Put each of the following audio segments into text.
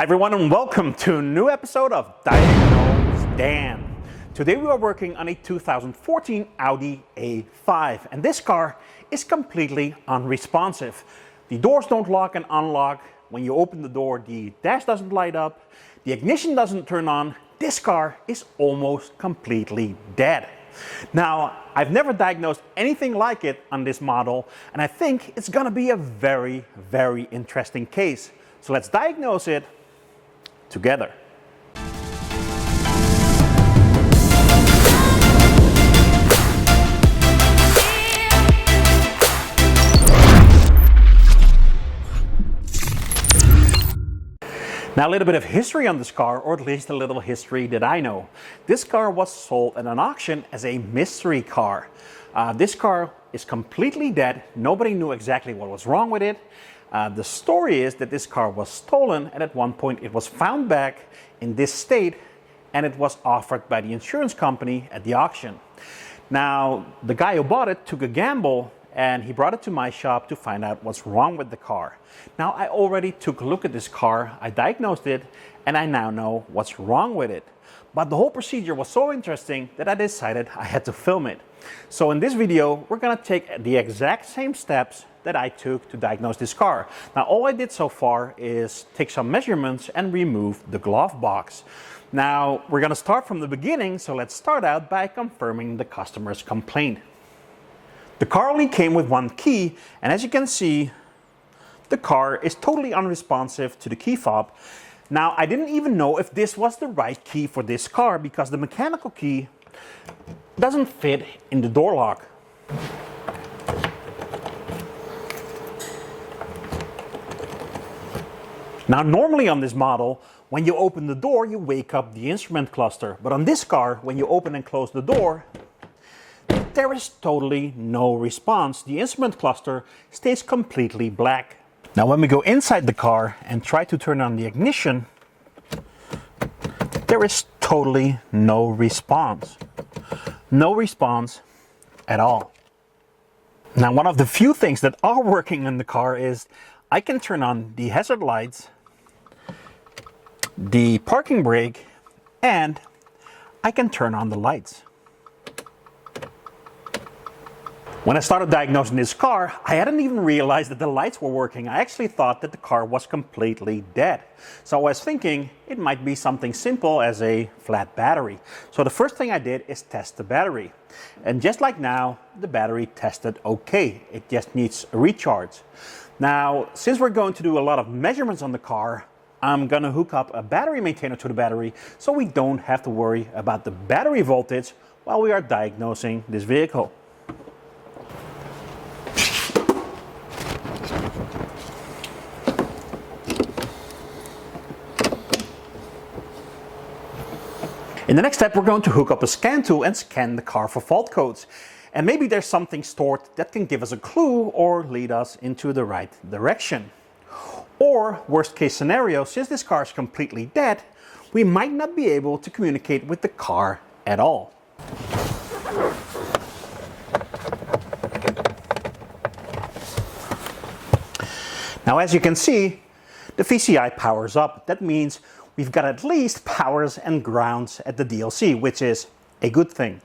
everyone, and welcome to a new episode of Diagnosedan. Today we are working on a 2014 Audi A5, and this car is completely unresponsive. The doors don't lock and unlock. When you open the door, the dash doesn't light up, the ignition doesn't turn on. This car is almost completely dead. Now, I've never diagnosed anything like it on this model, and I think it's gonna be a very, very interesting case. So let's diagnose it together. Now, a little bit of history on this car, or at least a little history that I know. This car was sold at an auction as a mystery car. This car is completely dead. Nobody knew exactly what was wrong with it. The story is that this car was stolen, and at one point it was found back in this state, and it was offered by the insurance company at the auction. Now, the guy who bought it took a gamble, and he brought it to my shop to find out what's wrong with the car. Now, I already took a look at this car, I diagnosed it, and I now know what's wrong with it. But the whole procedure was so interesting that I decided I had to film it. So in this video, we're gonna take the exact same steps that I took to diagnose this car. Now, all I did so far is take some measurements and remove the glove box. Now, we're gonna start from the beginning, so let's start out by confirming the customer's complaint. The car only came with one key, and as you can see, the car is totally unresponsive to the key fob. Now, I didn't even know if this was the right key for this car because the mechanical key doesn't fit in the door lock. Now, normally on this model, when you open the door, you wake up the instrument cluster. But on this car, when you open and close the door, there is totally no response. The instrument cluster stays completely black. Now, when we go inside the car and try to turn on the ignition, there is totally no response. No response at all. Now, one of the few things that are working in the car is I can turn on the hazard lights, the parking brake, and I can turn on the lights. When I started diagnosing this car, I hadn't even realized that the lights were working. I actually thought that the car was completely dead. So I was thinking it might be something simple as a flat battery. So the first thing I did is test the battery. And just like now, the battery tested okay. It just needs a recharge. Now, since we're going to do a lot of measurements on the car, I'm gonna hook up a battery maintainer to the battery so we don't have to worry about the battery voltage while we are diagnosing this vehicle. In the next step, we're going to hook up a scan tool and scan the car for fault codes. And maybe there's something stored that can give us a clue or lead us into the right direction. Or, worst case scenario, since this car is completely dead, we might not be able to communicate with the car at all. Now, as you can see, the VCI powers up. That means we've got at least powers and grounds at the DLC, which is a good thing.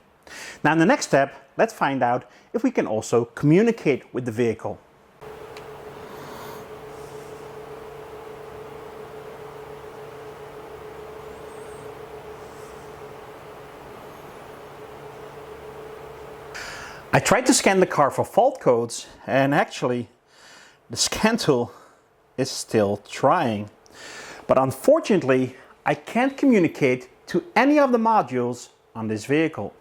Now, in the next step, let's find out if we can also communicate with the vehicle. I tried to scan the car for fault codes, and actually, the scan tool is still trying. But unfortunately, I can't communicate to any of the modules on this vehicle.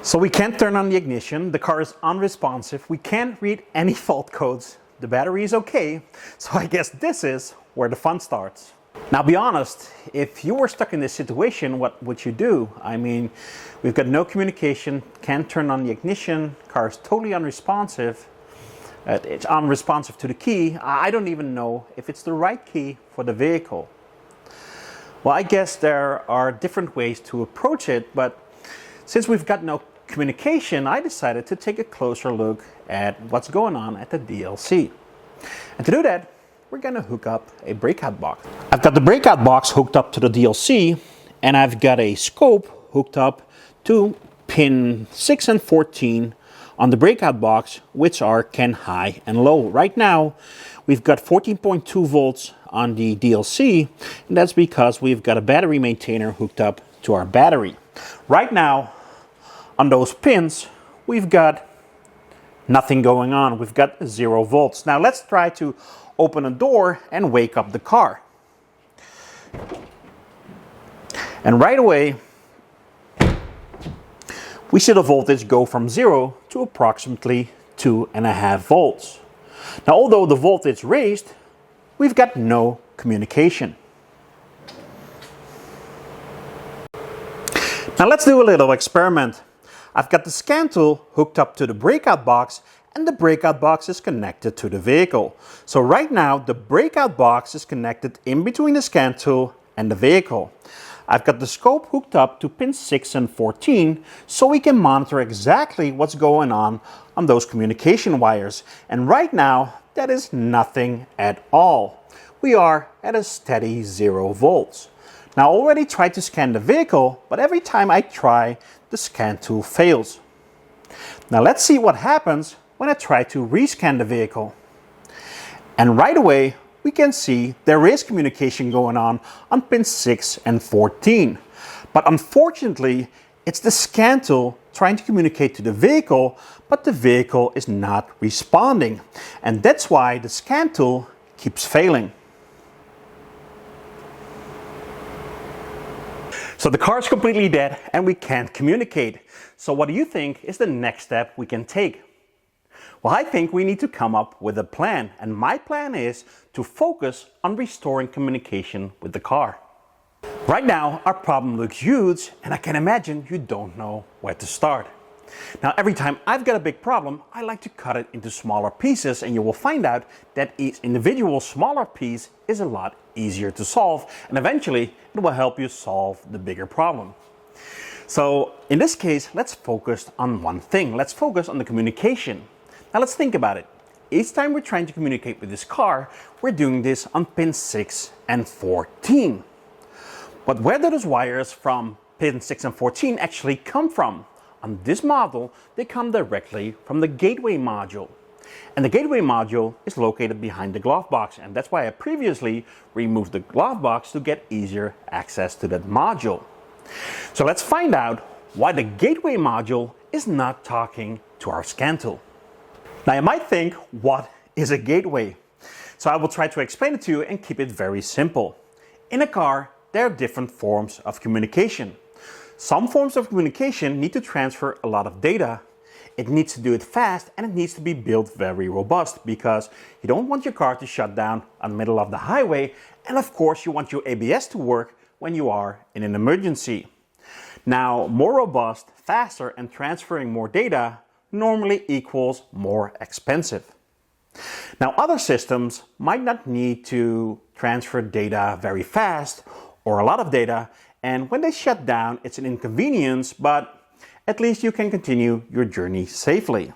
So we can't turn on the ignition, the car is unresponsive, we can't read any fault codes, the battery is okay, so I guess this is where the fun starts. Now, be honest, if you were stuck in this situation, what would you do? I mean, we've got no communication, can't turn on the ignition, car is totally unresponsive. It's unresponsive to the key. I don't even know if it's the right key for the vehicle. Well, I guess there are different ways to approach it, but since we've got no communication, I decided to take a closer look at what's going on at the DLC. And to do that, we're gonna hook up a breakout box. I've got the breakout box hooked up to the DLC, and I've got a scope hooked up to pin 6 and 14 on the breakout box, which are CAN high and low. Right now, we've got 14.2 volts on the DLC, and that's because we've got a battery maintainer hooked up to our battery. Right now, on those pins, we've got nothing going on. We've got 0 volts. Now let's try to open a door and wake up the car. And right away, we see the voltage go from 0 to approximately 2.5 volts. Now, although the voltage raised, we've got no communication. Now let's do a little experiment. I've got the scan tool hooked up to the breakout box, and the breakout box is connected to the vehicle. So right now, the breakout box is connected in between the scan tool and the vehicle. I've got the scope hooked up to pins 6 and 14 so we can monitor exactly what's going on those communication wires. And right now, that is nothing at all. We are at a steady 0 volts. Now I already tried to scan the vehicle, but every time I try, the scan tool fails. Now let's see what happens when I try to rescan the vehicle. And right away, we can see there is communication going on pins 6 and 14. But unfortunately, it's the scan tool trying to communicate to the vehicle, but the vehicle is not responding. And that's why the scan tool keeps failing. So the car is completely dead and we can't communicate. So what do you think is the next step we can take? Well, I think we need to come up with a plan, and my plan is to focus on restoring communication with the car. Right now, our problem looks huge, and I can imagine you don't know where to start. Now, every time I've got a big problem, I like to cut it into smaller pieces, and you will find out that each individual smaller piece is a lot easier to solve, and eventually it will help you solve the bigger problem. So in this case, let's focus on one thing. Let's focus on the communication. Now let's think about it. Each time we're trying to communicate with this car, we're doing this on pin 6 and 14. But where do those wires from pin 6 and 14 actually come from? On this model, they come directly from the gateway module. And the gateway module is located behind the glove box, and that's why I previously removed the glove box to get easier access to that module. So let's find out why the gateway module is not talking to our scan tool. Now you might think, what is a gateway? So I will try to explain it to you and keep it very simple. In a car, there are different forms of communication. Some forms of communication need to transfer a lot of data. It needs to do it fast, and it needs to be built very robust because you don't want your car to shut down in the middle of the highway, and of course you want your ABS to work when you are in an emergency. Now, more robust, faster, and transferring more data normally equals more expensive. Now, other systems might not need to transfer data very fast or a lot of data, and when they shut down, it's an inconvenience, but at least you can continue your journey safely.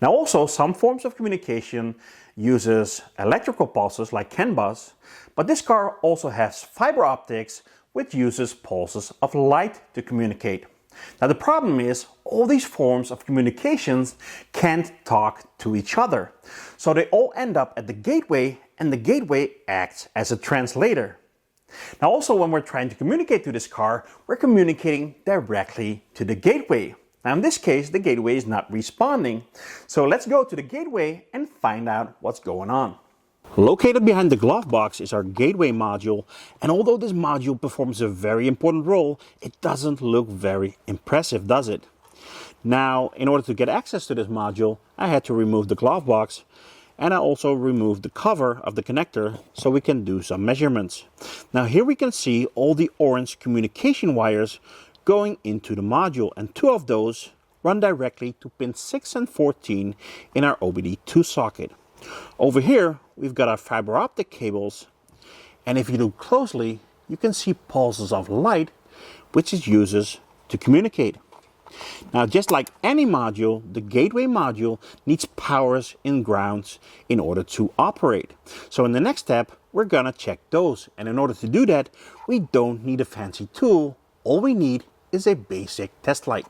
Now, also, some forms of communication uses electrical pulses like CAN bus, but this car also has fiber optics, which uses pulses of light to communicate. Now the problem is, all these forms of communications can't talk to each other. So they all end up at the gateway, and the gateway acts as a translator. Now also, when we're trying to communicate to this car, we're communicating directly to the gateway. Now in this case, the gateway is not responding. So let's go to the gateway and find out what's going on. Located behind the glove box is our gateway module, and although this module performs a very important role, it doesn't look very impressive, does it? Now, in order to get access to this module, I had to remove the glove box, and I also removed the cover of the connector so we can do some measurements. Now here we can see all the orange communication wires going into the module, and 2 of those run directly to pins 6 and 14 in our OBD2 socket. Over here, we've got our fiber optic cables, and if you look closely, you can see pulses of light, which it uses to communicate. Now, just like any module, the gateway module needs powers and grounds in order to operate. So in the next step, we're gonna check those. And in order to do that, we don't need a fancy tool. All we need is a basic test light.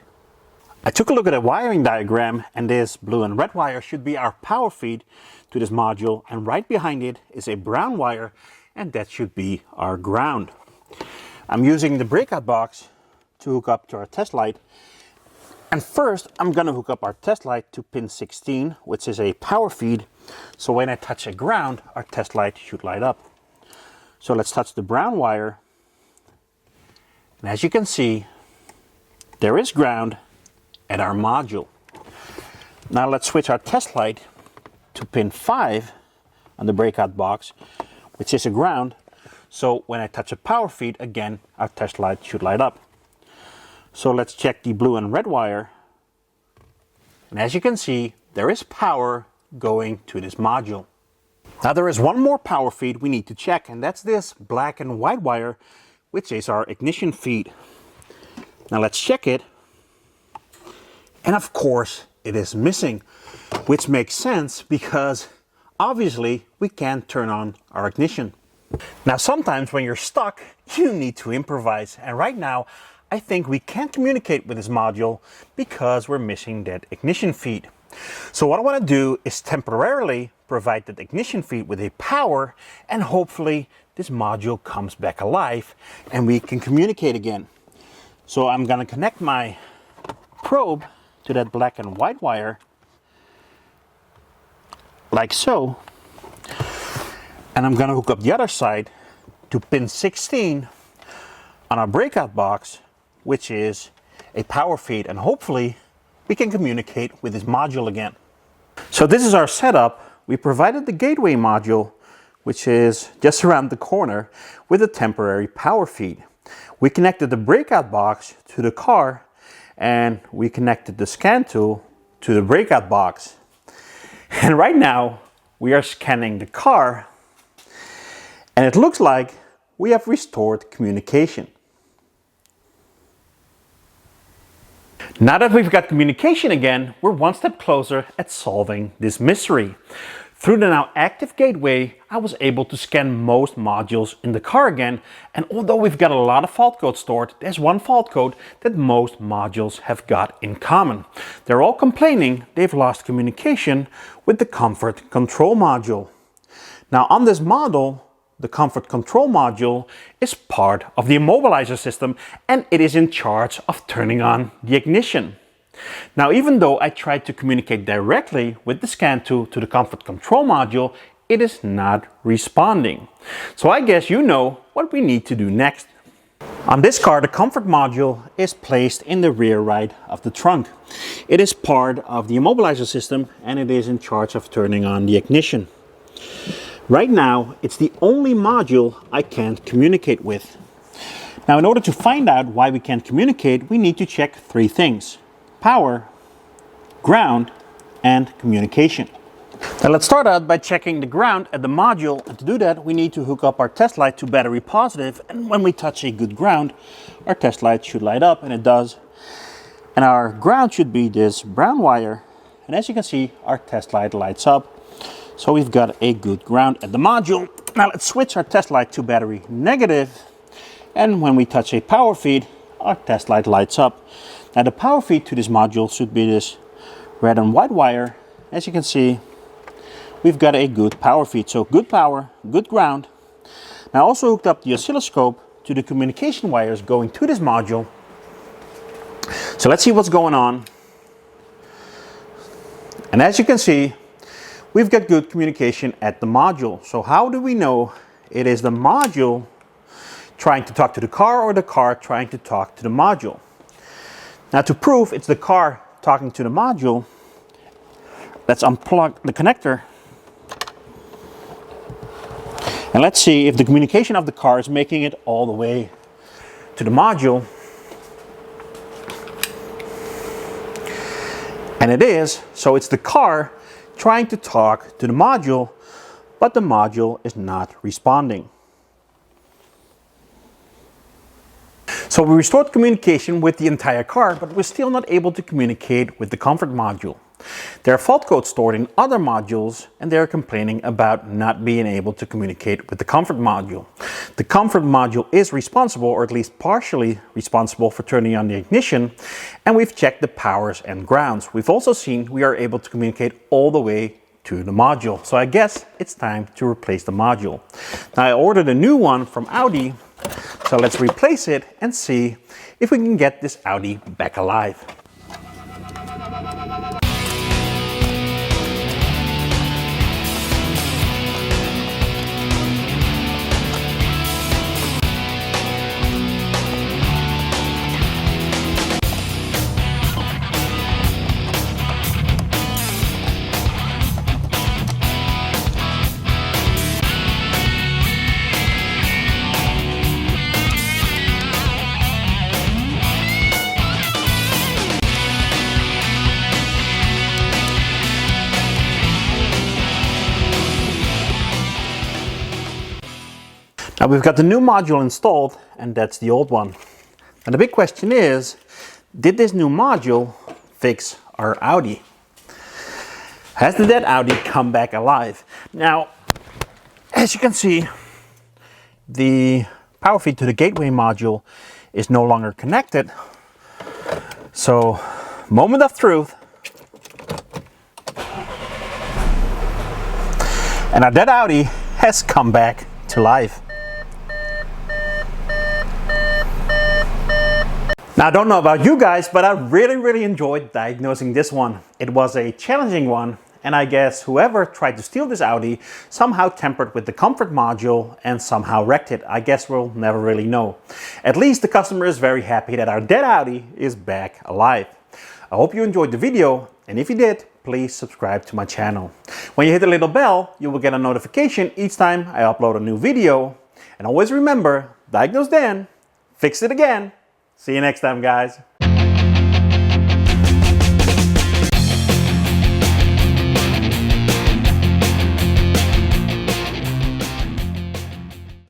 I took a look at a wiring diagram, and this blue and red wire should be our power feed to this module, and right behind it is a brown wire, and that should be our ground. I'm using the breakout box to hook up to our test light. And first, I'm going to hook up our test light to pin 16, which is a power feed. So when I touch a ground, our test light should light up. So let's touch the brown wire. And as you can see, there is ground at our module. Now let's switch our test light to pin 5 on the breakout box, which is a ground. So when I touch a power feed, again, our test light should light up. So let's check the blue and red wire. And as you can see, there is power going to this module. Now there is one more power feed we need to check, and that's this black and white wire, which is our ignition feed. Now let's check it. And of course, it is missing, which makes sense because obviously we can't turn on our ignition. Now sometimes when you're stuck, you need to improvise. And right now, I think we can't communicate with this module because we're missing that ignition feed. So what I want to do is temporarily provide that ignition feed with a power, and hopefully this module comes back alive and we can communicate again. So I'm going to connect my probe to that black and white wire like so. And I'm going to hook up the other side to pin 16 on our breakout box, which is a power feed, and hopefully we can communicate with this module again. So this is our setup. We provided the gateway module, which is just around the corner, with a temporary power feed. We connected the breakout box to the car, and we connected the scan tool to the breakout box. And right now we are scanning the car, and it looks like we have restored communication. Now that we've got communication again, we're one step closer at solving this mystery. Through the now active gateway, I was able to scan most modules in the car again, and although we've got a lot of fault code stored, there's one fault code that most modules have got in common. They're all complaining they've lost communication with the comfort control module. Now on this model, the comfort control module is part of the immobilizer system, and it is in charge of turning on the ignition. Now, even though I tried to communicate directly with the scan tool to the comfort control module, it is not responding. So I guess you know what we need to do next. On this car, the comfort module is placed in the rear right of the trunk. It is part of the immobilizer system, and it is in charge of turning on the ignition. Right now, it's the only module I can't communicate with. Now, in order to find out why we can't communicate, we need to check 3 things: power, ground, and communication. Now let's start out by checking the ground at the module, and to do that we need to hook up our test light to battery positive, and when we touch a good ground, our test light should light up, and it does. And our ground should be this brown wire, and as you can see, our test light lights up. So we've got a good ground at the module. Now let's switch our test light to battery negative, and when we touch a power feed, our test light lights up. Now the power feed to this module should be this red and white wire. As you can see, we've got a good power feed, so good power, good ground. Now I also hooked up the oscilloscope to the communication wires going to this module. So let's see what's going on. And as you can see, we've got good communication at the module. So how do we know it is the module trying to talk to the car or the car trying to talk to the module? Now to prove it's the car talking to the module, let's unplug the connector. And let's see if the communication of the car is making it all the way to the module. And it is, so it's the car trying to talk to the module, but the module is not responding. So we restored communication with the entire car, but we're still not able to communicate with the comfort module. There are fault codes stored in other modules, and they're complaining about not being able to communicate with the comfort module. The comfort module is responsible, or at least partially responsible, for turning on the ignition, and we've checked the powers and grounds. We've also seen we are able to communicate all the way to the module. So I guess it's time to replace the module. Now I ordered a new one from Audi, so let's replace it and see if we can get this Audi back alive. Now we've got the new module installed, and that's the old one. And the big question is, did this new module fix our Audi? Has the dead Audi come back alive? Now, as you can see, the power feed to the gateway module is no longer connected. So, moment of truth. And our dead Audi has come back to life. Now, I don't know about you guys, but I really enjoyed diagnosing this one. It was a challenging one, and I guess whoever tried to steal this Audi somehow tampered with the comfort module and somehow wrecked it. I guess we'll never really know. At least the customer is very happy that our dead Audi is back alive. I hope you enjoyed the video, and if you did, please subscribe to my channel. When you hit the little bell, you will get a notification each time I upload a new video. And always remember, Diagnosedan, fix it again. See you next time, guys.